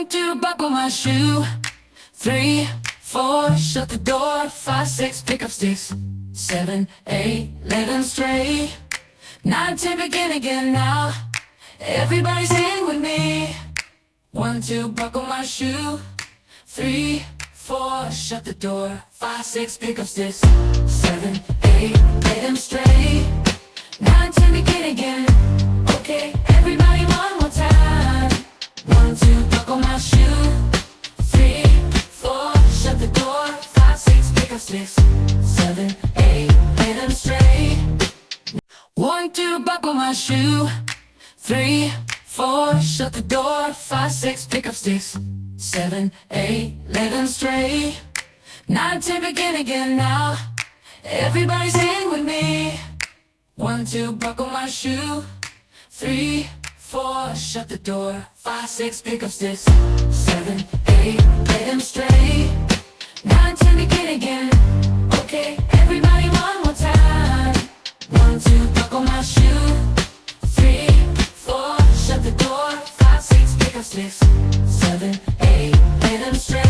1, 2, buckle my shoe. 3, 4, shut the door. 5, 6, pick up sticks. 7, 8, let them stray. 9, 10, begin again now. Everybody sing with me. 1, 2, buckle my shoe. 3, 4, shut the door. 5, 6, pick up sticks. 7, 8, let them stray. 9, 10, begin again. Okay, everybody one more time. 1, 2, buckle my shoe. 3, 4, shut the door. 5, 6, pick up sticks. 7, 8, let them stray. 1, 2, buckle my shoe. 3, 4, shut the door. 5, 6, pick up sticks. 7, 8, let them stray. 9, 10, begin again now. Everybody sing with me. 1, 2, buckle my shoe. 3, 4, shut the door. 5, 6, pick up sticks. 7, 8, let them stray. 9, 10, begin again. Okay, everybody one more time. 1, 2, buckle my shoe. 3, 4, shut the door. 5, 6, pick up sticks. 7, 8, let them stray.